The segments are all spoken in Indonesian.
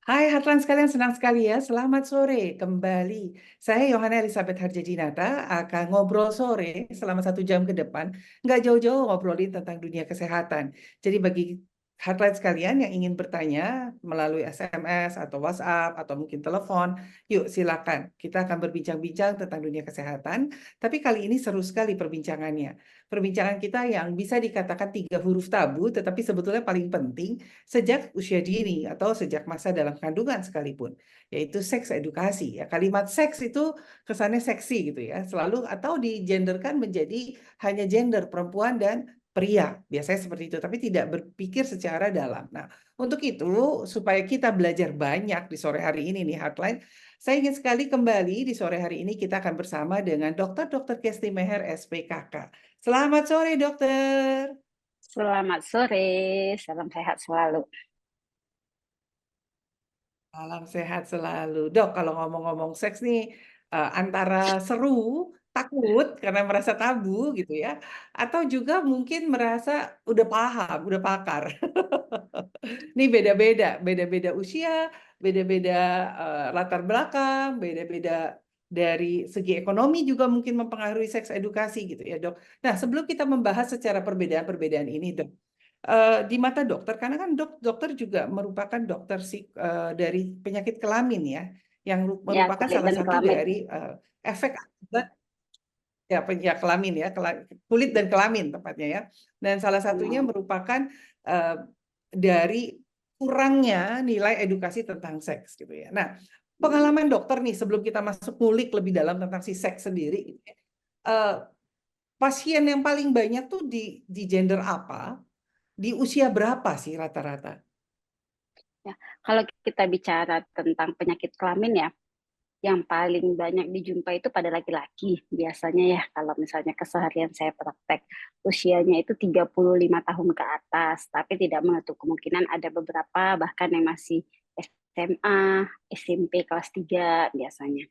Hai Hartlan sekalian, senang sekali ya. Selamat sore kembali. Saya Yohana Elizabeth Harjadinata akan ngobrol sore selama 1 jam ke depan. Nggak jauh-jauh ngobrolin tentang dunia kesehatan. Jadi bagi Hartlan sekalian yang ingin bertanya melalui SMS atau WhatsApp atau mungkin telepon, yuk silakan. Kita akan berbincang-bincang tentang dunia kesehatan. Tapi kali ini seru sekali perbincangannya. Perbincangan kita yang bisa dikatakan 3 huruf tabu, tetapi sebetulnya paling penting sejak usia dini atau sejak masa dalam kandungan sekalipun, yaitu seks edukasi. Ya, kalimat seks itu kesannya seksi gitu ya, selalu atau digenderkan menjadi hanya gender perempuan dan pria, biasanya seperti itu, tapi tidak berpikir secara dalam. Nah, untuk itu supaya kita belajar banyak di sore hari ini nih Hotline, saya ingin sekali kembali di sore hari ini kita akan bersama dengan Dr. Kesti Meher SPKK. Selamat sore dokter. Selamat sore, salam sehat selalu. Salam sehat selalu. Dok, kalau ngomong-ngomong seks nih, antara seru, takut karena merasa tabu gitu ya, atau juga mungkin merasa udah paham, udah pakar. Ini beda-beda usia, beda-beda latar belakang, beda-beda dari segi ekonomi juga mungkin mempengaruhi seks edukasi gitu ya, Dok. Nah, sebelum kita membahas secara perbedaan-perbedaan ini, Dok, di mata dokter, karena kan dokter juga merupakan dokter dari penyakit kelamin ya, yang Ya, merupakan kulit salah dan satu kelamin. dari efek akibat ya, kelamin ya, kulit dan kelamin tepatnya ya, dan salah satunya Hmm. merupakan eh, dari kurangnya nilai edukasi tentang seks gitu ya. Nah, pengalaman dokter nih sebelum kita masuk ngulik lebih dalam tentang si seks sendiri, gitu ya, eh, pasien yang paling banyak tuh di gender apa? Di usia berapa sih rata-rata? Ya, kalau kita bicara tentang penyakit kelamin ya, yang paling banyak dijumpai itu pada laki-laki biasanya ya. Kalau misalnya keseharian saya praktek, usianya itu 35 tahun ke atas, tapi tidak menutup kemungkinan ada beberapa bahkan yang masih SMA, SMP kelas 3 biasanya.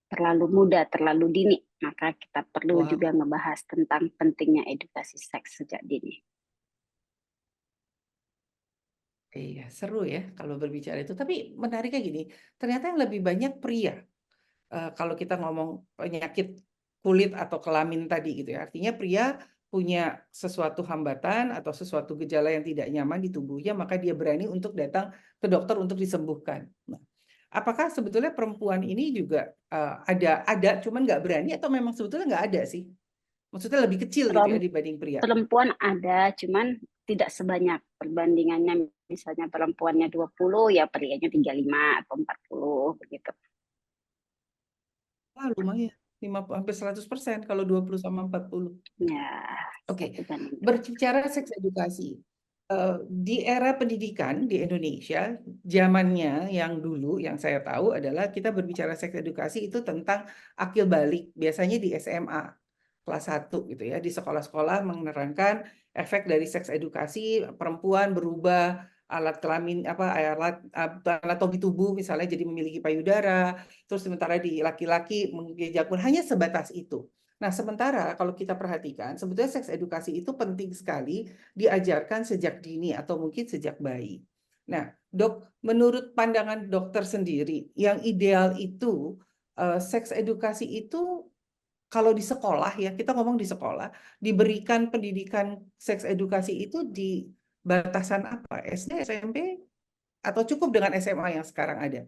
Terlalu muda, terlalu dini, maka kita perlu juga Wah, ngebahas tentang pentingnya edukasi seks sejak dini. iya seru ya kalau berbicara itu. Tapi menariknya gini, ternyata yang lebih banyak pria. Kalau kita ngomong penyakit kulit atau kelamin tadi gitu ya. Artinya pria punya sesuatu hambatan atau sesuatu gejala yang tidak nyaman di tubuhnya, maka dia berani untuk datang ke dokter untuk disembuhkan. Nah, apakah sebetulnya perempuan ini juga ada, cuman nggak berani atau memang sebetulnya nggak ada sih? Maksudnya lebih kecil gitu ya dibanding pria. Perempuan ada, cuman tidak sebanyak. Perbandingannya misalnya perempuannya 20, ya prianya 35 atau 40 begitu. Wah, lumayan. Hampir 100% kalau 20 sama 40. Ya, Oke, satu banding dua. berbicara seks edukasi. Di era pendidikan di Indonesia, zamannya yang dulu yang saya tahu adalah kita berbicara seks edukasi itu tentang akil balik, biasanya di SMA kelas 1 gitu ya, di sekolah-sekolah menerangkan efek dari seks edukasi, perempuan berubah alat kelamin apa anatomi tubuh misalnya jadi memiliki payudara, terus sementara di laki-laki memiliki jakun, hanya sebatas itu. Nah, sementara kalau kita perhatikan, sebetulnya seks edukasi itu penting sekali diajarkan sejak dini atau mungkin sejak bayi. Nah, dok, menurut pandangan dokter sendiri, yang ideal itu seks edukasi itu kalau di sekolah ya, kita ngomong di sekolah, diberikan pendidikan seks edukasi itu di batasan apa? SD, SMP, atau cukup dengan SMA yang sekarang ada?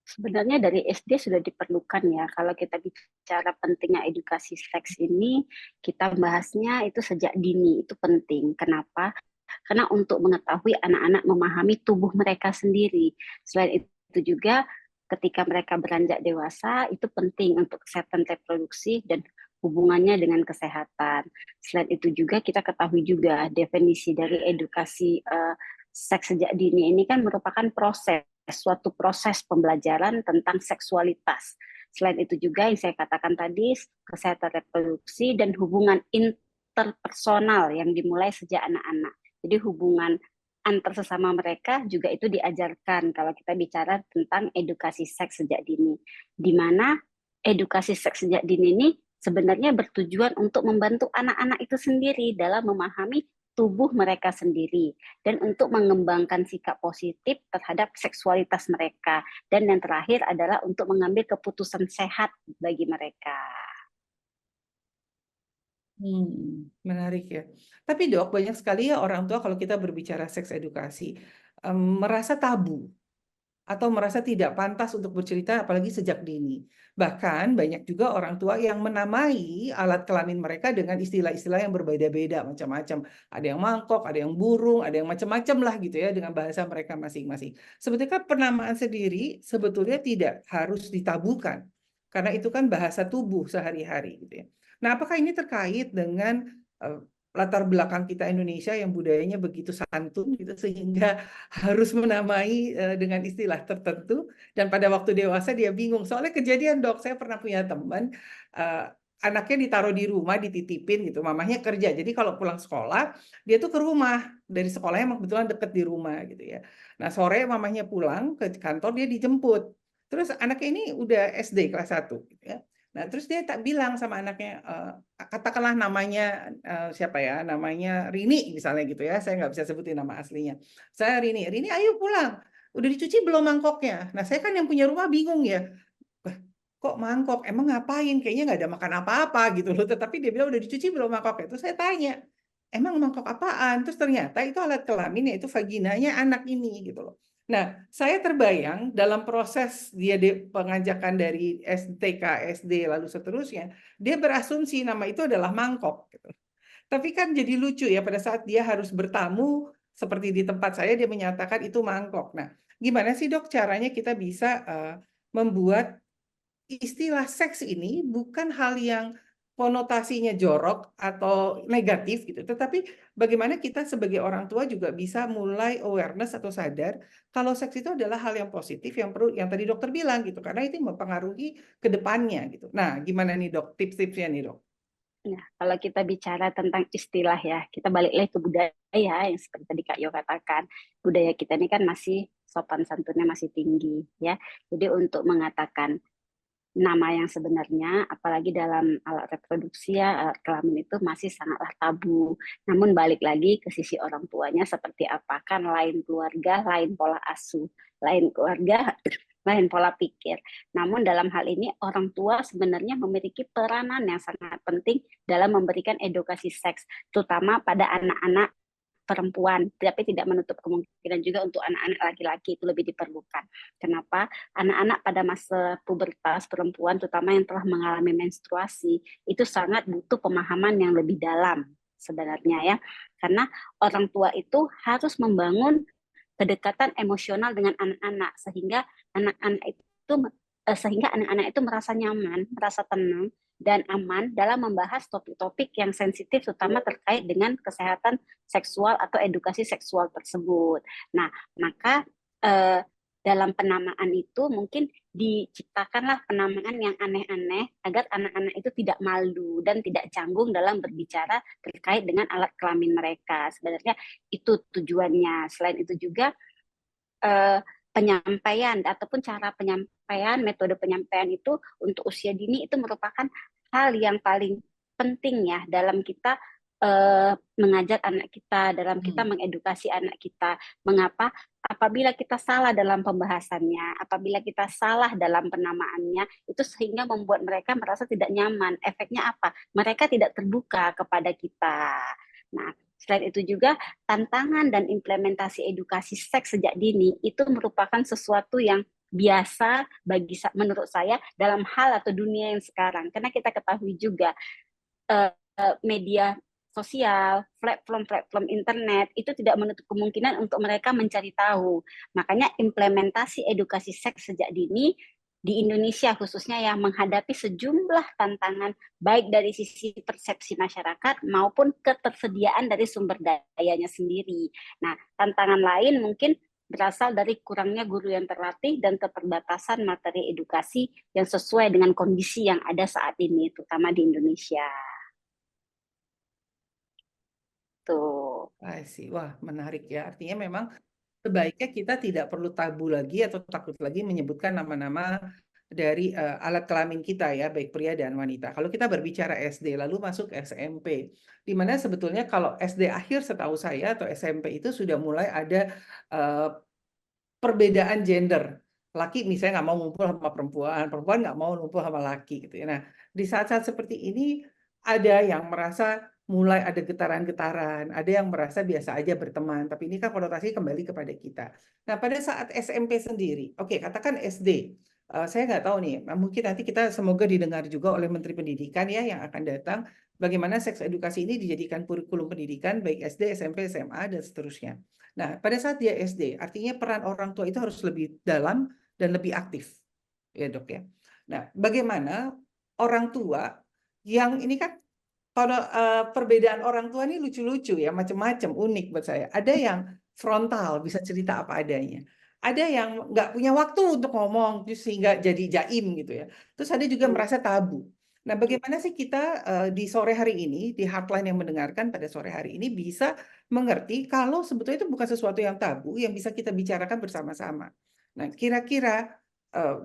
Sebenarnya dari SD sudah diperlukan ya. Kalau kita bicara pentingnya edukasi seks ini, kita bahasnya itu sejak dini, itu penting. Kenapa? Karena untuk mengetahui anak-anak memahami tubuh mereka sendiri. Selain itu juga ketika mereka beranjak dewasa, itu penting untuk kesehatan reproduksi dan hubungannya dengan kesehatan. Selain itu juga kita ketahui juga definisi dari edukasi seks sejak dini ini kan merupakan suatu proses pembelajaran tentang seksualitas. Selain itu juga yang saya katakan tadi, kesehatan reproduksi dan hubungan interpersonal yang dimulai sejak anak-anak. Jadi hubungan antar sesama mereka juga itu diajarkan kalau kita bicara tentang edukasi seks sejak dini. Di mana edukasi seks sejak dini ini sebenarnya bertujuan untuk membantu anak-anak itu sendiri dalam memahami tubuh mereka sendiri dan untuk mengembangkan sikap positif terhadap seksualitas mereka. Dan yang terakhir adalah untuk mengambil keputusan sehat bagi mereka. Menarik ya. Tapi dok, banyak sekali ya orang tua kalau kita berbicara seks edukasi merasa tabu atau merasa tidak pantas untuk bercerita apalagi sejak dini. Bahkan banyak juga orang tua yang menamai alat kelamin mereka dengan istilah-istilah yang berbeda-beda macam-macam. Ada yang mangkok, ada yang burung, ada yang macam-macam lah gitu ya dengan bahasa mereka masing-masing. Sebetulnya penamaan sendiri sebetulnya tidak harus ditabukan karena itu kan bahasa tubuh sehari-hari gitu ya. Nah, apakah ini terkait dengan eh, latar belakang kita Indonesia yang budayanya begitu santun gitu sehingga harus menamai dengan istilah tertentu dan pada waktu dewasa dia bingung. Soalnya kejadian dok, saya pernah punya teman eh, anaknya ditaruh di rumah dititipin gitu, mamahnya kerja. Jadi kalau pulang sekolah dia tuh ke rumah dari sekolahnya emang kebetulan deket di rumah gitu ya. Nah sore mamahnya pulang ke kantor dia dijemput. Terus anaknya ini udah SD kelas 1 gitu ya. Nah, terus dia tak bilang sama anaknya, katakanlah namanya siapa ya, namanya Rini misalnya gitu ya, saya nggak bisa sebutin nama aslinya. Saya Rini, Rini ayo pulang. Udah dicuci belum mangkoknya? Nah, saya kan yang punya rumah bingung ya. "Wah, kok mangkok? Emang ngapain? Kayaknya nggak ada makan apa-apa gitu loh. Tetapi dia bilang udah dicuci belum mangkoknya? Terus saya tanya, emang mangkok apaan? Terus ternyata itu alat kelamin yaitu vaginanya anak ini gitu loh. Nah, saya terbayang dalam proses dia pengajakan dari STK, SD, lalu seterusnya, dia berasumsi nama itu adalah mangkok. Gitu. Tapi kan jadi lucu ya pada saat dia harus bertamu, seperti di tempat saya, dia menyatakan itu mangkok. Nah, gimana sih dok caranya kita bisa membuat istilah seks ini bukan hal yang konotasinya jorok atau negatif gitu, tetapi bagaimana kita sebagai orang tua juga bisa mulai awareness atau sadar kalau seks itu adalah hal yang positif yang perlu yang tadi dokter bilang gitu, karena itu mempengaruhi ke depannya gitu. Nah, gimana nih dok tips-tipsnya nih dok? Nah, kalau kita bicara tentang istilah ya, kita balik lagi ke budaya yang seperti tadi Kak Yo katakan. Budaya kita ini kan masih sopan santunnya masih tinggi ya. Jadi untuk mengatakan nama yang sebenarnya, apalagi dalam alat reproduksi ya, alat kelamin itu masih sangatlah tabu. Namun balik lagi ke sisi orang tuanya seperti apa, kan lain keluarga, lain pola asuh, lain keluarga, lain pola pikir. Namun dalam hal ini orang tua sebenarnya memiliki peranan yang sangat penting dalam memberikan edukasi seks, terutama pada anak-anak perempuan, tapi tidak menutup kemungkinan juga untuk anak-anak laki-laki itu lebih diperlukan. Kenapa? Anak-anak pada masa pubertas perempuan, terutama yang telah mengalami menstruasi, itu sangat butuh pemahaman yang lebih dalam sebenarnya ya, karena orang tua itu harus membangun kedekatan emosional dengan anak-anak sehingga anak-anak itu merasa nyaman, merasa tenang dan aman dalam membahas topik-topik yang sensitif terutama terkait dengan kesehatan seksual atau edukasi seksual tersebut. Nah, maka eh, dalam penamaan itu mungkin diciptakanlah penamaan yang aneh-aneh agar anak-anak itu tidak malu dan tidak canggung dalam berbicara terkait dengan alat kelamin mereka. Sebenarnya itu tujuannya. Selain itu juga eh, penyampaian ataupun cara penyampaian, metode penyampaian itu untuk usia dini itu merupakan hal yang paling penting ya dalam kita mengajak anak kita, dalam kita Hmm. mengedukasi anak kita. Mengapa? Apabila kita salah dalam pembahasannya, apabila kita salah dalam penamaannya, itu sehingga membuat mereka merasa tidak nyaman. Efeknya apa? Mereka tidak terbuka kepada kita. Nah, selain itu juga tantangan dan implementasi edukasi seks sejak dini itu merupakan sesuatu yang biasa bagi menurut saya dalam hal atau dunia yang sekarang karena kita ketahui juga media sosial, platform-platform internet itu tidak menutup kemungkinan untuk mereka mencari tahu. Makanya implementasi edukasi seks sejak dini di Indonesia khususnya yang menghadapi sejumlah tantangan baik dari sisi persepsi masyarakat maupun ketersediaan dari sumber dayanya sendiri. Nah, tantangan lain mungkin berasal dari kurangnya guru yang terlatih dan keterbatasan materi edukasi yang sesuai dengan kondisi yang ada saat ini, terutama di Indonesia. Tuh. Wah, menarik ya. Artinya memang sebaiknya kita tidak perlu tabu lagi atau takut lagi menyebutkan nama-nama dari alat kelamin kita ya, baik pria dan wanita. Kalau kita berbicara SD, lalu masuk SMP, di mana sebetulnya kalau SD akhir setahu saya atau SMP itu sudah mulai ada eh, perbedaan gender. Laki misalnya nggak mau ngumpul sama perempuan, perempuan nggak mau ngumpul sama laki gitu ya. Nah, di saat-saat seperti ini ada yang merasa mulai ada getaran-getaran, ada yang merasa biasa aja berteman, tapi ini kan konotasi kembali kepada kita. Nah, pada saat SMP sendiri, oke, katakan SD, saya nggak tahu nih, mungkin nanti kita semoga didengar juga oleh Menteri Pendidikan ya yang akan datang, bagaimana seks edukasi ini dijadikan kurikulum pendidikan baik SD, SMP, SMA, dan seterusnya. Nah, pada saat dia SD, artinya peran orang tua itu harus lebih dalam dan lebih aktif, ya dok ya. Nah, bagaimana orang tua yang ini kan kalau perbedaan orang tua ini lucu-lucu ya, macam-macam, unik buat saya. Ada yang frontal, bisa cerita apa adanya. Ada yang nggak punya waktu untuk ngomong, sehingga jadi jaim gitu ya. Terus ada juga merasa tabu. Nah, bagaimana sih kita di sore hari ini, di hotline yang mendengarkan pada sore hari ini bisa mengerti kalau sebetulnya itu bukan sesuatu yang tabu, yang bisa kita bicarakan bersama-sama. Nah, kira-kira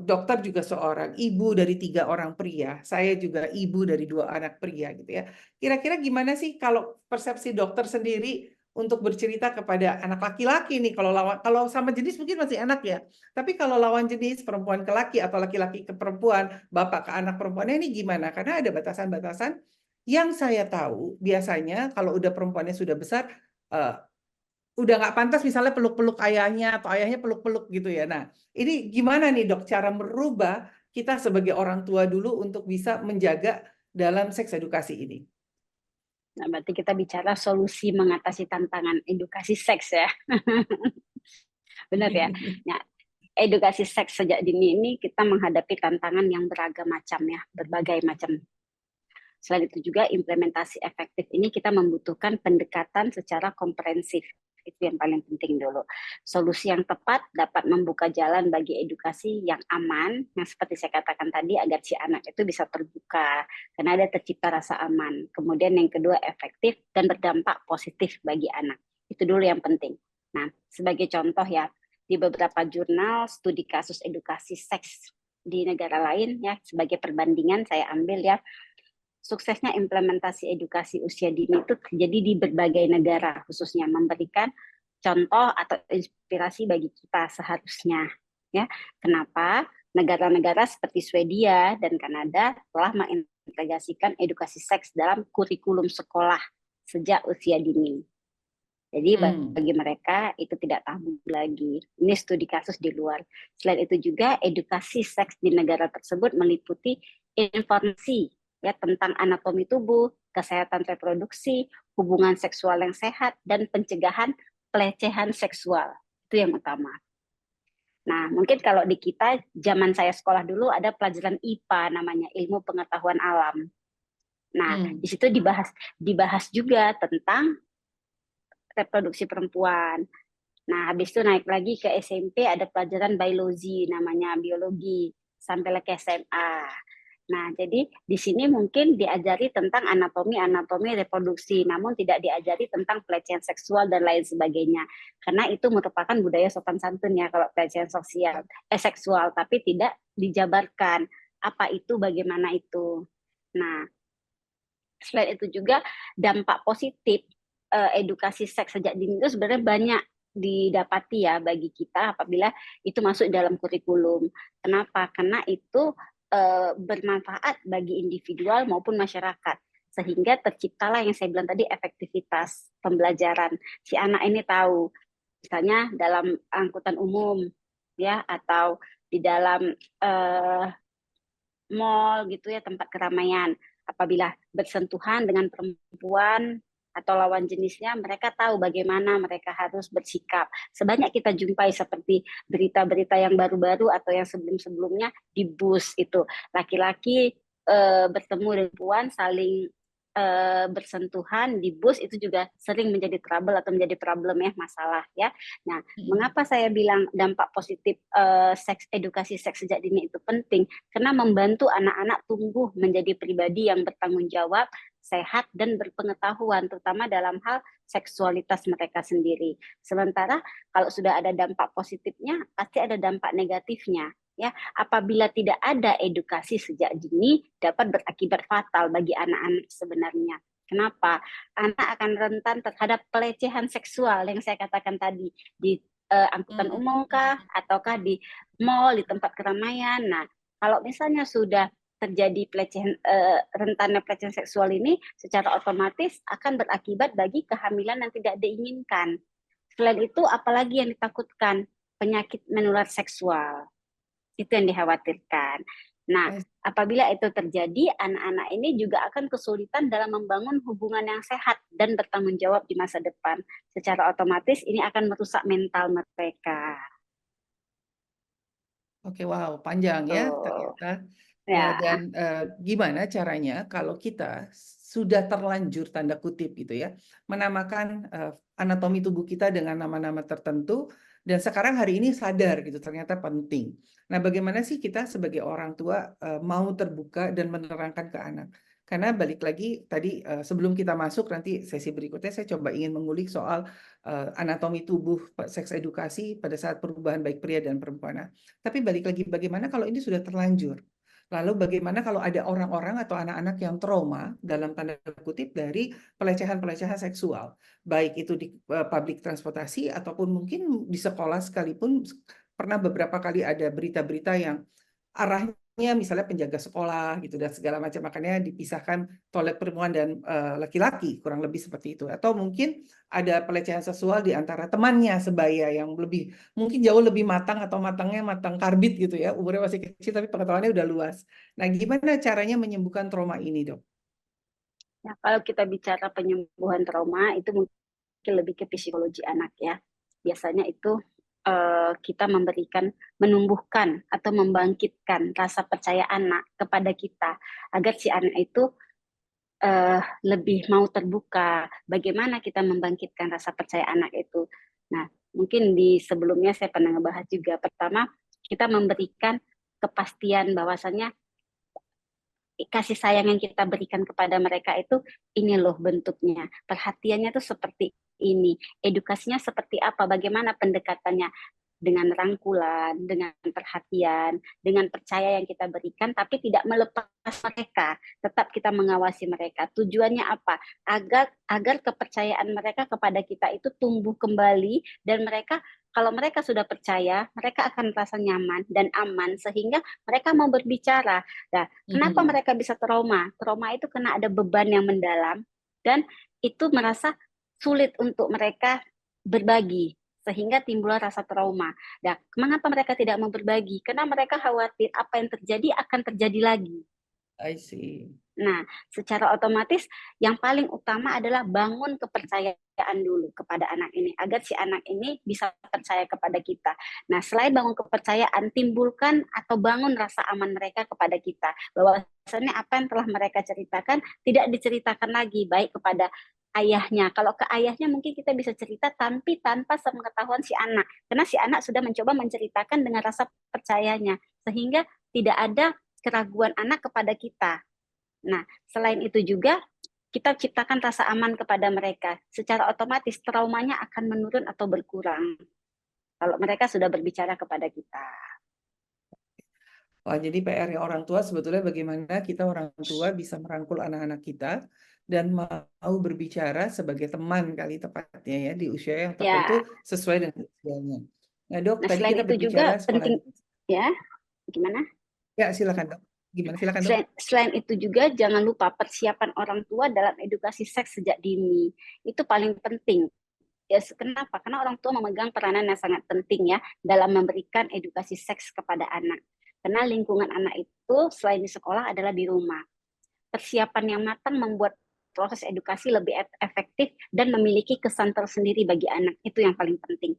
dokter juga seorang ibu dari 3 orang pria, saya juga ibu dari 2 anak pria gitu ya. Kira-kira gimana sih kalau persepsi dokter sendiri untuk bercerita kepada anak laki-laki nih, kalau sama jenis mungkin masih anak ya. Tapi kalau lawan jenis perempuan ke laki atau laki-laki ke perempuan, bapak ke anak perempuannya ini gimana? Karena ada batasan-batasan yang saya tahu biasanya kalau udah perempuannya sudah besar eh, udah nggak pantas misalnya peluk-peluk ayahnya atau ayahnya peluk-peluk gitu ya. Nah, ini gimana nih dok cara merubah kita sebagai orang tua dulu untuk bisa menjaga dalam seks edukasi ini? Nah, berarti kita bicara solusi mengatasi tantangan edukasi seks ya. Benar ya. Nah, edukasi seks sejak dini ini kita menghadapi tantangan yang beragam macam ya, berbagai macam. Selain itu juga implementasi efektif ini kita membutuhkan pendekatan secara komprehensif. Itu yang paling penting dulu. Solusi yang tepat dapat membuka jalan bagi edukasi yang aman, yang seperti saya katakan tadi, agar si anak itu bisa terbuka, karena ada tercipta rasa aman. Kemudian yang kedua, efektif dan berdampak positif bagi anak. Itu dulu yang penting. Nah, sebagai contoh ya, di beberapa jurnal studi kasus edukasi seks di negara lain ya, sebagai perbandingan saya ambil ya, suksesnya implementasi edukasi usia dini itu terjadi di berbagai negara, khususnya memberikan contoh atau inspirasi bagi kita seharusnya. Ya, kenapa? Negara-negara seperti Swedia dan Kanada telah mengintegrasikan edukasi seks dalam kurikulum sekolah sejak usia dini. Jadi bagi mereka itu tidak tabu lagi. Ini studi kasus di luar. Selain itu juga edukasi seks di negara tersebut meliputi informasi ya tentang anatomi tubuh, kesehatan reproduksi, hubungan seksual yang sehat, dan pencegahan pelecehan seksual. Itu yang utama. Nah, mungkin kalau di kita, zaman saya sekolah dulu ada pelajaran IPA namanya Ilmu Pengetahuan Alam. Nah, di situ dibahas juga tentang reproduksi perempuan. Nah, habis itu naik lagi ke SMP ada pelajaran biologi namanya biologi sampai ke SMA. Nah, jadi di sini mungkin diajari tentang anatomi reproduksi, namun tidak diajari tentang pelecehan seksual dan lain sebagainya. Karena itu merupakan budaya sopan santun ya kalau pelecehan seksual, tapi tidak dijabarkan apa itu, bagaimana itu. Nah, selain itu juga dampak positif edukasi seks sejak dini itu sebenarnya banyak didapati ya bagi kita apabila itu masuk dalam kurikulum. Kenapa? Karena itu bermanfaat bagi individual maupun masyarakat. Sehingga terciptalah yang saya bilang tadi efektivitas pembelajaran. Si anak ini tahu, misalnya dalam angkutan umum ya atau di dalam mall gitu ya, tempat keramaian. Apabila bersentuhan dengan perempuan atau lawan jenisnya, mereka tahu bagaimana mereka harus bersikap. Sebanyak kita jumpai seperti berita-berita yang baru-baru atau yang sebelum-sebelumnya di bus itu. Laki-laki bertemu dengan perempuan saling bersentuhan di bus itu juga sering menjadi trouble atau menjadi problem ya, masalah ya. Nah, mengapa saya bilang dampak positif edukasi seks sejak dini itu penting? Karena membantu anak-anak tumbuh menjadi pribadi yang bertanggung jawab, sehat dan berpengetahuan, terutama dalam hal seksualitas mereka sendiri. Sementara kalau sudah ada dampak positifnya, pasti ada dampak negatifnya. Ya, apabila tidak ada edukasi sejak dini dapat berakibat fatal bagi anak-anak sebenarnya. Kenapa? Anak akan rentan terhadap pelecehan seksual yang saya katakan tadi di angkutan umum kah, ataukah di mall, di tempat keramaian. Nah, kalau misalnya sudah terjadi pelecehan rentannya pelecehan seksual ini, secara otomatis akan berakibat bagi kehamilan yang tidak diinginkan. Selain itu, apalagi yang ditakutkan? Penyakit menular seksual. Itu yang dikhawatirkan. Nah, apabila itu terjadi, anak-anak ini juga akan kesulitan dalam membangun hubungan yang sehat dan bertanggung jawab di masa depan. Secara otomatis ini akan merusak mental mereka. Oke, wow, panjang ya Tuh. ternyata. Ya, Dan gimana caranya kalau kita sudah terlanjur tanda kutip gitu ya, menamakan anatomi tubuh kita dengan nama-nama tertentu dan sekarang hari ini sadar gitu ternyata penting. Nah, bagaimana sih kita sebagai orang tua mau terbuka dan menerangkan ke anak? Karena balik lagi tadi sebelum kita masuk nanti sesi berikutnya saya coba ingin mengulik soal anatomi tubuh seks edukasi pada saat perubahan baik pria dan perempuan. Nah, tapi balik lagi bagaimana kalau ini sudah terlanjur? Lalu bagaimana kalau ada orang-orang atau anak-anak yang trauma dalam tanda kutip dari pelecehan-pelecehan seksual, baik itu di publik transportasi ataupun mungkin di sekolah sekalipun pernah beberapa kali ada berita-berita yang arahnya misalnya penjaga sekolah gitu dan segala macam makanya dipisahkan toilet perempuan dan laki-laki kurang lebih seperti itu atau mungkin ada pelecehan seksual di antara temannya sebaya yang lebih mungkin jauh lebih matang atau matangnya matang karbit gitu ya umurnya masih kecil tapi pengetahuannya udah luas. Nah, gimana caranya menyembuhkan trauma ini, Dok? nah, kalau kita bicara penyembuhan trauma itu mungkin lebih ke psikologi anak ya. Biasanya itu kita menumbuhkan atau membangkitkan rasa percaya anak kepada kita agar si anak itu lebih mau terbuka. Bagaimana kita membangkitkan rasa percaya anak itu? Nah, mungkin di sebelumnya saya pernah ngebahas juga. Pertama, kita memberikan kepastian bahwasannya kasih sayang yang kita berikan kepada mereka itu ini loh bentuknya. Perhatiannya tuh seperti ini. Edukasinya seperti apa? Bagaimana pendekatannya? Dengan rangkulan, dengan perhatian, dengan percaya yang kita berikan, tapi tidak melepas mereka. Tetap kita mengawasi mereka. Tujuannya apa? Agar kepercayaan mereka kepada kita itu tumbuh kembali dan mereka kalau mereka sudah percaya, mereka akan merasa nyaman dan aman sehingga mereka mau berbicara. Nah, kenapa mereka bisa trauma? Trauma itu karena ada beban yang mendalam dan itu merasa sulit untuk mereka berbagi sehingga timbul rasa trauma. Nah, mengapa mereka tidak mau berbagi? Karena mereka khawatir apa yang terjadi akan terjadi lagi. I see. Nah, secara otomatis yang paling utama adalah bangun kepercayaan dulu kepada anak ini agar si anak ini bisa percaya kepada kita. Nah, selain bangun kepercayaan, timbulkan atau bangun rasa aman mereka kepada kita. Bahwasannya apa yang telah mereka ceritakan tidak diceritakan lagi baik kepada ayahnya. Kalau ke ayahnya mungkin kita bisa cerita tapi tanpa sepengetahuan si anak. Karena si anak sudah mencoba menceritakan dengan rasa percayanya sehingga tidak ada keraguan anak kepada kita. Nah, selain itu juga kita ciptakan rasa aman kepada mereka. Secara otomatis traumanya akan menurun atau berkurang kalau mereka sudah berbicara kepada kita. Wah, jadi PR-nya orang tua sebetulnya bagaimana kita orang tua bisa merangkul anak-anak kita dan mau berbicara sebagai teman kali tepatnya ya di usia yang Ya, tertentu sesuai dengan usianya. Nah, Dok, nah tadi selain kita itu berbicara juga sekolah. penting ya, gimana? Ya, silakan, Dok. Gimana? Silakan, Dok. Selain itu juga jangan lupa persiapan orang tua dalam edukasi seks sejak dini. Itu paling penting. Ya, kenapa? Karena orang tua memegang peranan yang sangat penting ya dalam memberikan edukasi seks kepada anak. Karena lingkungan anak itu selain di sekolah adalah di rumah. Persiapan yang matang membuat proses edukasi lebih efektif dan memiliki kesan tersendiri bagi anak. Itu yang paling penting.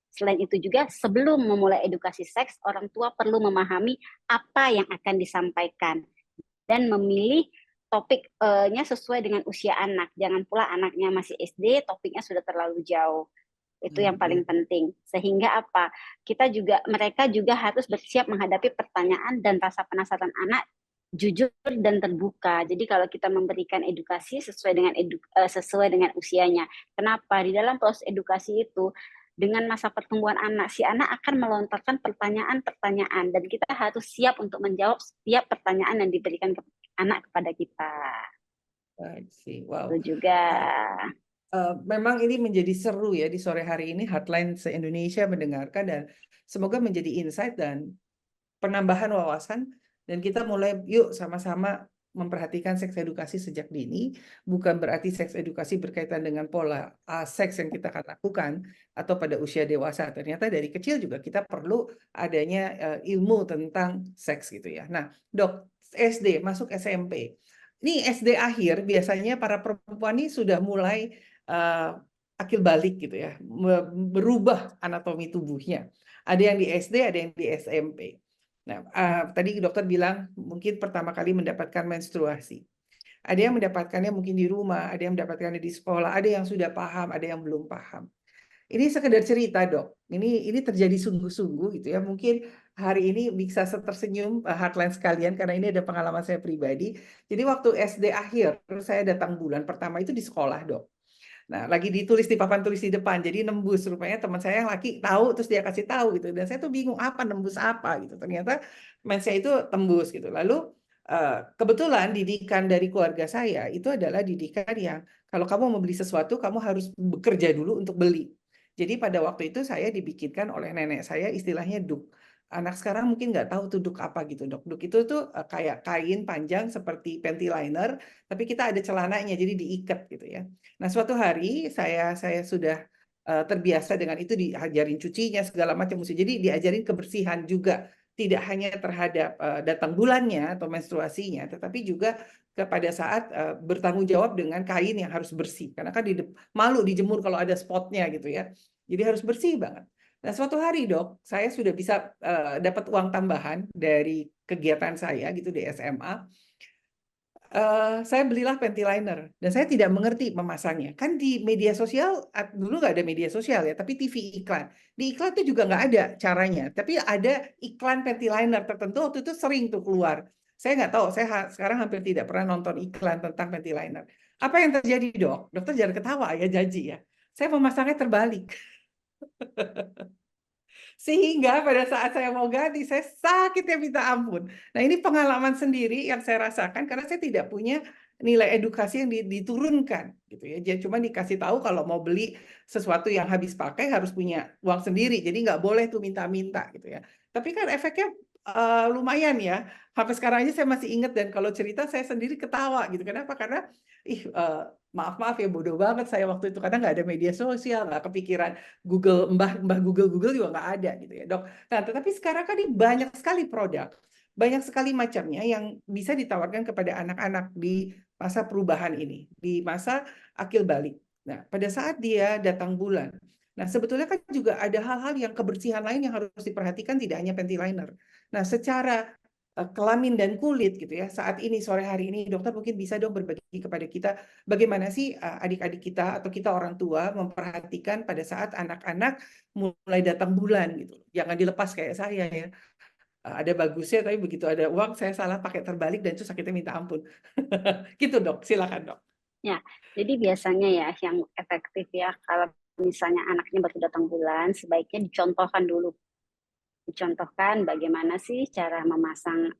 Selain itu juga, sebelum memulai edukasi seks, orang tua perlu memahami apa yang akan disampaikan dan memilih topiknya sesuai dengan usia anak. Jangan pula anaknya masih SD, topiknya sudah terlalu jauh. Itu yang paling penting. Sehingga apa? Mereka juga harus bersiap menghadapi pertanyaan dan rasa penasaran anak jujur dan terbuka. Jadi kalau kita memberikan edukasi sesuai dengan usianya. Kenapa? Di dalam proses edukasi itu dengan masa pertumbuhan anak, si anak akan melontarkan pertanyaan-pertanyaan dan kita harus siap untuk menjawab setiap pertanyaan yang diberikan ke anak kepada kita. I see. Itu Wow. juga. Memang ini menjadi seru ya di sore hari ini Heartline se-Indonesia mendengarkan dan semoga menjadi insight dan penambahan wawasan dan kita mulai yuk sama-sama memperhatikan seks edukasi sejak dini, bukan berarti seks edukasi berkaitan dengan pola seks yang kita akan lakukan atau pada usia dewasa. Ternyata dari kecil juga kita perlu adanya ilmu tentang seks gitu ya. Nah, Dok, SD masuk SMP. Ini SD akhir biasanya para perempuan ini sudah mulai akil balik gitu ya, berubah anatomi tubuhnya. Ada yang di SD, ada yang di SMP. Nah, tadi dokter bilang mungkin pertama kali mendapatkan menstruasi. Ada yang mendapatkannya mungkin di rumah, ada yang mendapatkannya di sekolah, ada yang sudah paham, ada yang belum paham. Ini sekedar cerita, Dok. Ini terjadi sungguh-sungguh gitu ya. Mungkin hari ini bisa tersenyum Heartline sekalian karena ini ada pengalaman saya pribadi. Jadi waktu SD akhir, saya datang bulan pertama itu di sekolah, Dok. Nah, lagi ditulis di papan tulis di depan, jadi nembus. Rupanya teman saya yang laki tahu, terus dia kasih tahu gitu. Dan saya tuh bingung apa nembus apa gitu. Ternyata mensnya itu tembus gitu. Lalu kebetulan didikan dari keluarga saya itu adalah didikan yang kalau kamu mau beli sesuatu, kamu harus bekerja dulu untuk beli. Jadi pada waktu itu saya dibikinkan oleh nenek saya istilahnya duk. Anak sekarang mungkin nggak tahu tuh duk apa gitu, Dok. Duk itu tuh kayak kain panjang seperti panty liner, tapi kita ada celananya, jadi diikat gitu ya. Nah, suatu hari saya sudah terbiasa dengan itu diajarin cucinya segala macam mesti. Jadi diajarin kebersihan juga, tidak hanya terhadap datang bulannya atau menstruasinya, tetapi juga kepada saat bertanggung jawab dengan kain yang harus bersih. Karena kan malu dijemur kalau ada spotnya gitu ya. Jadi harus bersih banget. Nah, suatu hari, Dok, saya sudah bisa dapat uang tambahan dari kegiatan saya gitu di SMA. Saya belilah panty liner dan saya tidak mengerti memasangnya. Kan di media sosial dulu nggak ada media sosial ya, tapi TV iklan. Di iklan itu juga nggak ada caranya, tapi ada iklan panty liner tertentu waktu itu sering tuh keluar. Saya nggak tahu, saya sekarang hampir tidak pernah nonton iklan tentang panty liner. Apa yang terjadi, Dok? Dokter jangan ketawa ya, janji ya. Saya memasangnya terbalik. Sehingga pada saat saya mau ganti, saya sakitnya minta ampun. Nah, ini pengalaman sendiri yang saya rasakan karena saya tidak punya nilai edukasi yang diturunkan gitu ya. Jadi cuma dikasih tahu kalau mau beli sesuatu yang habis pakai harus punya uang sendiri. Jadi nggak boleh tuh minta-minta gitu ya. Tapi kan efeknya lumayan ya. Sampai sekarang aja saya masih ingat dan kalau cerita saya sendiri ketawa gitu. Kenapa? Karena maaf ya bodoh banget saya waktu itu karena nggak ada media sosial, nggak kepikiran Google, mbah Google juga nggak ada gitu ya, Dok. Nah, tetapi sekarang kan ini banyak sekali produk, banyak sekali macamnya yang bisa ditawarkan kepada anak-anak di masa perubahan ini, di masa akil balik. Nah, pada saat dia datang bulan. Nah, sebetulnya kan juga ada hal-hal yang kebersihan lain yang harus diperhatikan, tidak hanya panty liner. Nah, secara kelamin dan kulit gitu ya. Saat ini sore hari ini dokter mungkin bisa dong berbagi kepada kita bagaimana sih adik-adik kita atau kita orang tua memperhatikan pada saat anak-anak mulai datang bulan gitu. Jangan dilepas kayak saya ya. Ada bagusnya tapi begitu ada uang saya salah pakai terbalik dan itu sakitnya minta ampun. Gitu, Dok. Silakan, Dok. Ya, jadi biasanya ya yang efektif ya kalau misalnya anaknya baru datang bulan, sebaiknya dicontohkan dulu. Dicontohkan bagaimana sih cara memasang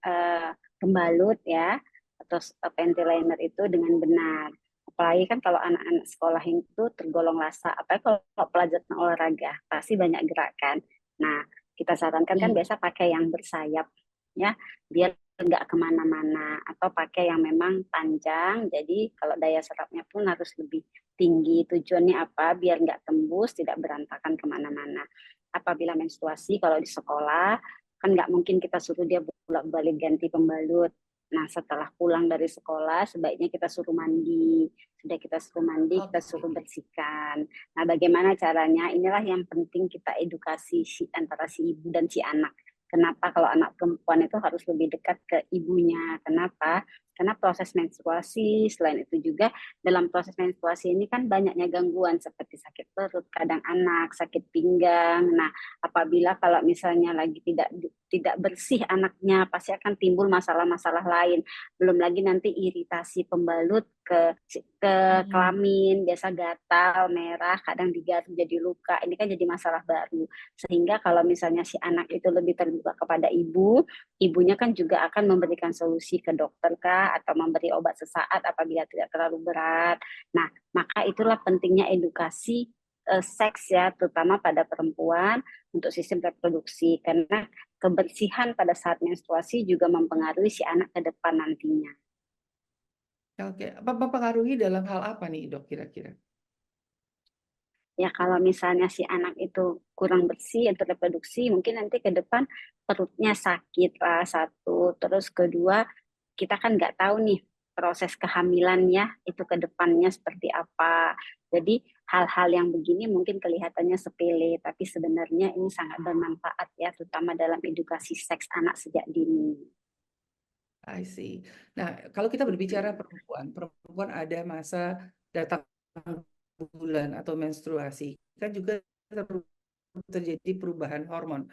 pembalut ya atau panty liner itu dengan benar. Apalagi kan kalau anak-anak sekolah itu tergolong lasa, apalagi kalau pelajaran olahraga pasti banyak gerakan. Nah, kita sarankan kan Hmm. biasa pakai yang bersayap ya, biar nggak kemana-mana atau pakai yang memang panjang. Jadi kalau daya serapnya pun harus lebih tinggi. Tujuannya apa? Biar nggak tembus, tidak berantakan kemana-mana. Apabila menstruasi kalau di sekolah kan nggak mungkin kita suruh dia bolak-balik ganti pembalut. Nah, setelah pulang dari sekolah, sebaiknya kita suruh mandi. Sudah kita suruh mandi, kita suruh Oke. bersihkan. Nah, bagaimana caranya? Inilah yang penting kita edukasi antara si ibu dan si anak. Kenapa kalau anak perempuan itu harus lebih dekat ke ibunya? Kenapa? Karena proses menstruasi, selain itu juga dalam proses menstruasi ini kan banyaknya gangguan seperti sakit perut, kadang anak, sakit pinggang. Nah, apabila kalau misalnya lagi tidak bersih anaknya, pasti akan timbul masalah-masalah lain. Belum lagi nanti iritasi pembalut ke Mm-mm. kelamin, biasa gatal, merah, kadang digaruk jadi luka. Ini kan jadi masalah baru. Sehingga kalau misalnya si anak itu lebih terbuka kepada ibu, ibunya kan juga akan memberikan solusi ke dokter kah atau memberi obat sesaat apabila tidak terlalu berat. Nah, maka itulah pentingnya edukasi seks ya, terutama pada perempuan untuk sistem reproduksi karena kebersihan pada saat menstruasi juga mempengaruhi si anak ke depan nantinya. Oke, apa mempengaruhi dalam hal apa nih, Dok, kira-kira? Ya kalau misalnya si anak itu kurang bersih untuk reproduksi, mungkin nanti ke depan perutnya sakit lah satu. Terus kedua, kita kan nggak tahu nih proses kehamilannya itu ke depannya seperti apa. Jadi hal-hal yang begini mungkin kelihatannya sepele, tapi sebenarnya ini sangat bermanfaat ya, terutama dalam edukasi seks anak sejak dini. I see. Nah, kalau kita berbicara perempuan, perempuan ada masa datang bulan atau menstruasi, kan juga terjadi perubahan hormon.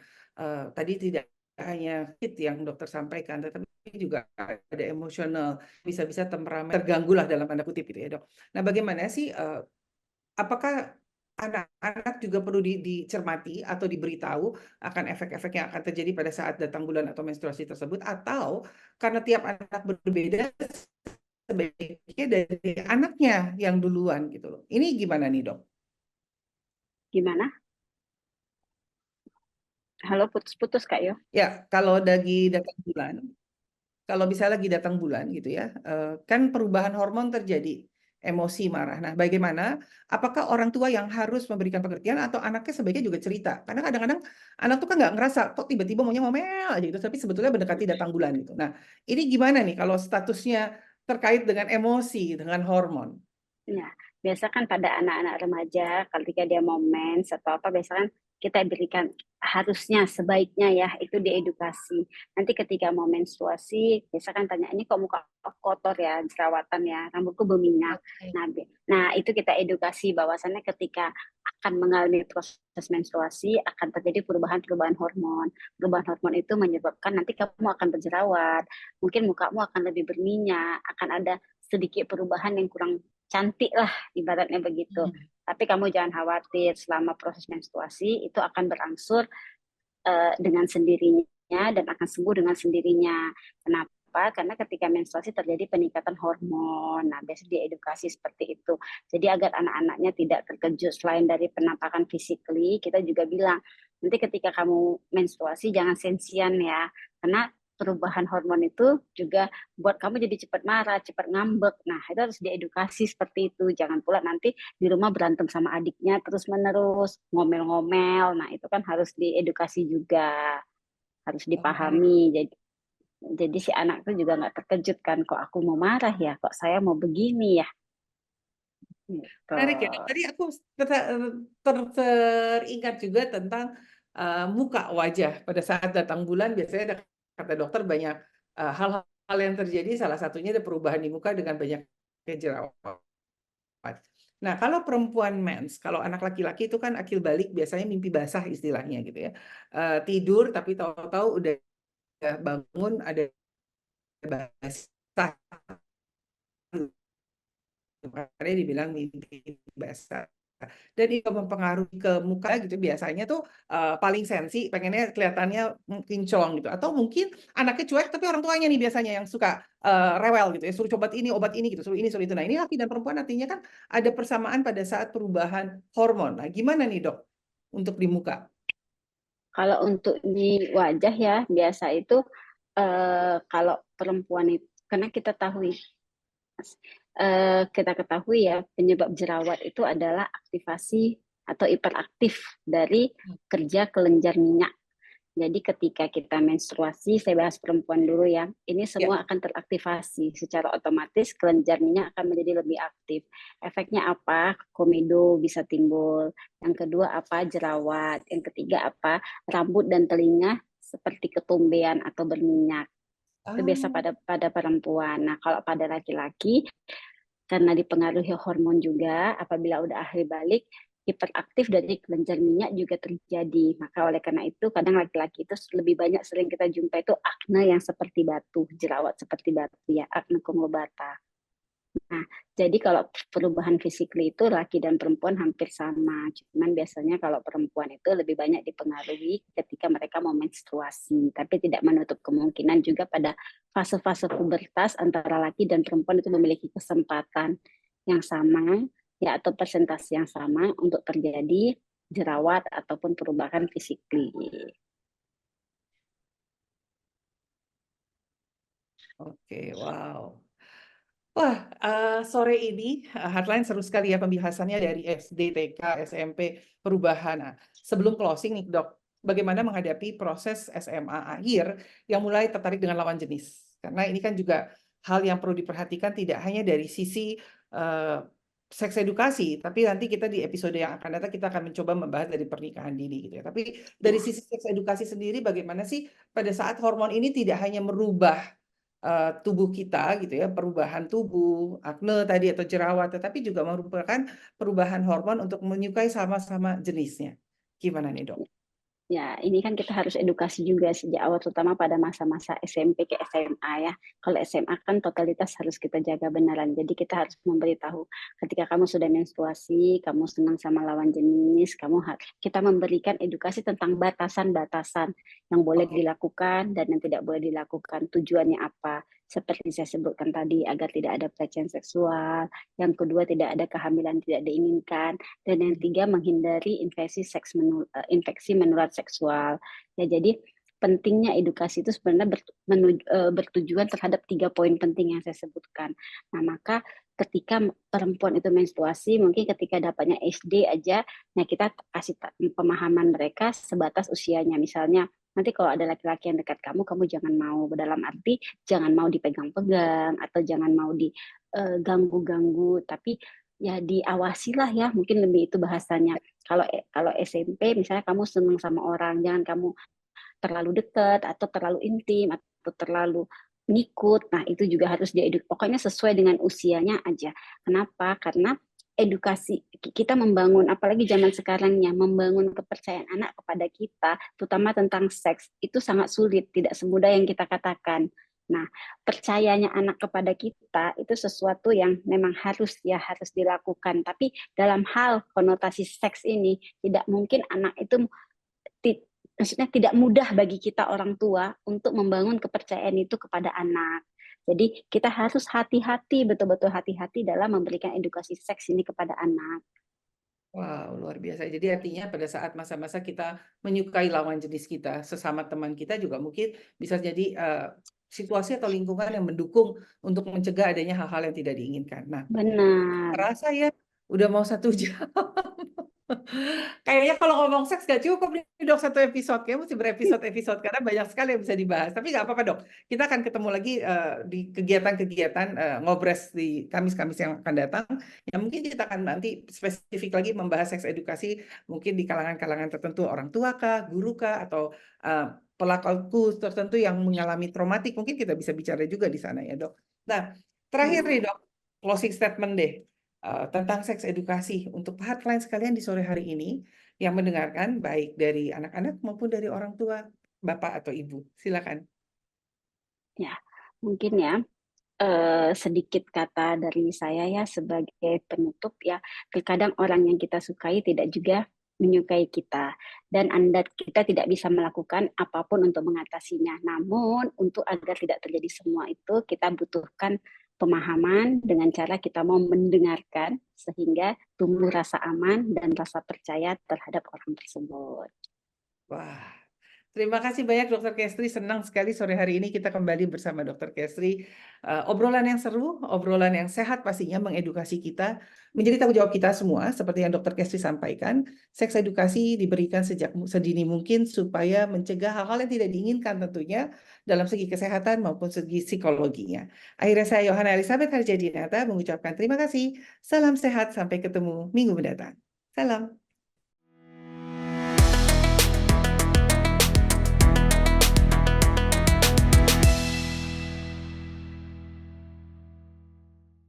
Tadi tidak hanya fit yang dokter sampaikan, tetapi juga ada emosional, bisa-bisa temperamen terganggu lah dalam tanda kutip gitu ya, Dok. Nah, bagaimana sih, apakah anak-anak juga perlu dicermati atau diberitahu akan efek-efek yang akan terjadi pada saat datang bulan atau menstruasi tersebut, atau karena tiap anak berbeda, sebaiknya dari anaknya yang duluan gitu loh. Ini gimana nih, Dok? Gimana? Halo, putus-putus Kak Yo. Ya, kalau lagi datang bulan, kalau misalnya lagi datang bulan gitu ya, kan perubahan hormon terjadi, emosi, marah. Nah, bagaimana? Apakah orang tua yang harus memberikan pengertian atau anaknya sebaiknya juga cerita? Karena kadang-kadang anak tuh kan nggak ngerasa kok tiba-tiba maunya ngomel aja gitu, tapi sebetulnya mendekati datang bulan gitu. Nah, ini gimana nih kalau statusnya terkait dengan emosi, dengan hormon? Ya, biasa kan pada anak-anak remaja, ketika dia mau mens atau apa, biasa kan kita berikan harusnya sebaiknya ya itu diedukasi. Nanti ketika mau menstruasi, biasa kan tanya ini kok muka kotor ya, jerawatan ya, rambutku berminyak. Oke. Nah itu kita edukasi bahwasannya ketika akan mengalami proses menstruasi akan terjadi perubahan-perubahan hormon. Perubahan hormon itu menyebabkan nanti kamu akan berjerawat, mungkin mukamu akan lebih berminyak, akan ada sedikit perubahan yang kurang cantik lah ibaratnya begitu. Hmm. Tapi kamu jangan khawatir selama proses menstruasi itu akan berangsur dengan sendirinya dan akan sembuh dengan sendirinya. Kenapa? Karena ketika menstruasi terjadi peningkatan hormon. Nah, biasanya diedukasi seperti itu. Jadi agar anak-anaknya tidak terkejut selain dari penampakan physically, kita juga bilang, nanti ketika kamu menstruasi jangan sensian ya. Karena perubahan hormon itu juga buat kamu jadi cepat marah, cepat ngambek. Nah, itu harus diedukasi seperti itu. Jangan pula nanti di rumah berantem sama adiknya terus-menerus, ngomel-ngomel. Nah, itu kan harus diedukasi juga, harus Oh, menarik. dipahami. Jadi si anak itu juga nggak terkejut kan, kok aku mau marah ya, kok saya mau begini ya. Gitu. Menarik ya, Dok. Tadi aku teringat juga tentang muka wajah pada saat datang bulan. Biasanya ada, kata dokter, banyak hal-hal yang terjadi. Salah satunya ada perubahan di muka dengan banyak jerawat. Nah, kalau perempuan mens, kalau anak laki-laki itu kan akil balik, biasanya mimpi basah istilahnya gitu ya. Tidur tapi tahu-tahu udah bangun ada basah. Makanya dibilang mimpi basah. Dan itu mempengaruhi ke muka gitu, biasanya tuh paling sensi, pengennya kelihatannya kinclong gitu. Atau mungkin anaknya cuek, tapi orang tuanya nih biasanya yang suka rewel gitu ya, suruh coba obat ini gitu, suruh ini, suruh itu. Nah, ini laki dan perempuan artinya kan ada persamaan pada saat perubahan hormon. Nah, gimana nih, Dok, untuk di muka? Kalau untuk di wajah ya, biasa itu kalau perempuan itu, karena kita ketahui ya penyebab jerawat itu adalah aktivasi atau hiperaktif dari kerja kelenjar minyak. Jadi ketika kita menstruasi, saya bahas perempuan dulu ya, ini Ya, semua akan teraktivasi. Secara otomatis kelenjar minyak akan menjadi lebih aktif. Efeknya apa? Komedo bisa timbul. Yang kedua apa? Jerawat. Yang ketiga apa? Rambut dan telinga seperti ketumbean atau berminyak. Itu biasa Ah, pada perempuan. Nah, kalau pada laki-laki karena dipengaruhi hormon juga, apabila udah akhir balik, hiperaktif dari kelenjar minyak juga terjadi. Maka oleh karena itu, kadang laki-laki itu lebih banyak sering kita jumpa itu akne yang seperti batu, jerawat seperti batu ya, akne kongobata. Nah, jadi kalau perubahan fisik itu laki dan perempuan hampir sama. Cuman biasanya kalau perempuan itu lebih banyak dipengaruhi ketika mereka mau menstruasi. Tapi tidak menutup kemungkinan juga pada fase-fase pubertas antara laki dan perempuan itu memiliki kesempatan yang sama ya atau persentase yang sama untuk terjadi jerawat ataupun perubahan fisik. oke, wow. Wah, sore ini Heartline seru sekali ya pembahasannya dari SD, TK, SMP, perubahan. Nah, sebelum closing nih dok, bagaimana menghadapi proses SMA akhir yang mulai tertarik dengan lawan jenis? Karena ini kan juga hal yang perlu diperhatikan tidak hanya dari sisi eh, seks edukasi, tapi nanti kita di episode yang akan datang kita akan mencoba membahas dari pernikahan dini gitu ya. Tapi dari Ya, sisi seks edukasi sendiri, bagaimana sih pada saat hormon ini tidak hanya merubah tubuh kita gitu ya, perubahan tubuh, akne tadi atau jerawat, tetapi juga merupakan perubahan hormon untuk menyukai sama-sama jenisnya. Gimana nih, Dok? ya, ini kan kita harus edukasi juga sejak awal, terutama pada masa-masa SMP ke SMA ya. Kalau SMA kan totalitas harus kita jaga benaran. Jadi kita harus memberitahu ketika kamu sudah menstruasi, kamu senang sama lawan jenis, kita memberikan edukasi tentang batasan-batasan yang boleh Oke. dilakukan dan yang tidak boleh dilakukan. Tujuannya apa? Seperti saya sebutkan tadi, agar tidak ada pelecehan seksual. Yang kedua, tidak ada kehamilan tidak diinginkan. Dan yang tiga, menghindari infeksi menular seksual. Ya, jadi pentingnya edukasi itu sebenarnya bertujuan terhadap 3 poin penting yang saya sebutkan. Nah, maka ketika perempuan itu menstruasi, mungkin ketika dapatnya SD aja, nah kita kasih pemahaman mereka sebatas usianya. Misalnya, nanti kalau ada laki-laki yang dekat kamu, kamu jangan mau, dalam arti jangan mau dipegang-pegang atau jangan mau diganggu-ganggu, tapi ya diawasilah ya, mungkin lebih itu bahasanya. Kalau SMP misalnya kamu senang sama orang, jangan kamu terlalu dekat atau terlalu intim atau terlalu ngikut. Nah, itu juga harus pokoknya sesuai dengan usianya aja. Kenapa? Karena edukasi kita membangun, apalagi zaman sekarang ya, membangun kepercayaan anak kepada kita, terutama tentang seks, itu sangat sulit, tidak semudah yang kita katakan. Nah, percayanya anak kepada kita itu sesuatu yang memang harus dilakukan. Tapi dalam hal konotasi seks ini tidak mungkin anak itu maksudnya tidak mudah bagi kita orang tua untuk membangun kepercayaan itu kepada anak. Jadi kita harus hati-hati, betul-betul hati-hati dalam memberikan edukasi seks ini kepada anak. Wow, luar biasa. Jadi artinya pada saat masa-masa kita menyukai lawan jenis kita, sesama teman kita juga mungkin bisa jadi situasi atau lingkungan yang mendukung untuk mencegah adanya hal-hal yang tidak diinginkan. Nah, Benar, terasa ya, udah mau 1 jam. Kayaknya kalau ngomong seks gak cukup nih dok 1 episode. Kayaknya mesti berepisode-episode karena banyak sekali yang bisa dibahas. Tapi nggak apa-apa dok. Kita akan ketemu lagi di kegiatan-kegiatan ngobres di Kamis-Kamis yang akan datang. Ya mungkin kita akan nanti spesifik lagi membahas seks edukasi mungkin di kalangan-kalangan tertentu, orang tua kah, guru kah, atau pelaku tertentu yang mengalami traumatik. Mungkin kita bisa bicara juga di sana ya dok. Nah, terakhir nih benar. dok, closing statement deh tentang seks edukasi untuk headline sekalian di sore hari ini yang mendengarkan baik dari anak-anak maupun dari orang tua, bapak atau ibu. Silakan. Ya, mungkin ya sedikit kata dari saya ya sebagai penutup ya. Terkadang orang yang kita sukai tidak juga menyukai kita dan kita tidak bisa melakukan apapun untuk mengatasinya. Namun untuk agar tidak terjadi semua itu kita butuhkan pemahaman dengan cara kita mau mendengarkan sehingga tumbuh rasa aman dan rasa percaya terhadap orang tersebut. Wah, terima kasih banyak Dokter Kestri. Senang sekali sore hari ini kita kembali bersama Dokter Kestri. Obrolan yang seru, obrolan yang sehat pastinya mengedukasi kita menjadi tanggung jawab kita semua. Seperti yang Dokter Kestri sampaikan, seks edukasi diberikan sejak sedini mungkin supaya mencegah hal-hal yang tidak diinginkan tentunya dalam segi kesehatan maupun segi psikologinya. Akhirnya saya Yohana Elizabeth Harjadinata mengucapkan terima kasih. Salam sehat, sampai ketemu minggu mendatang. Salam.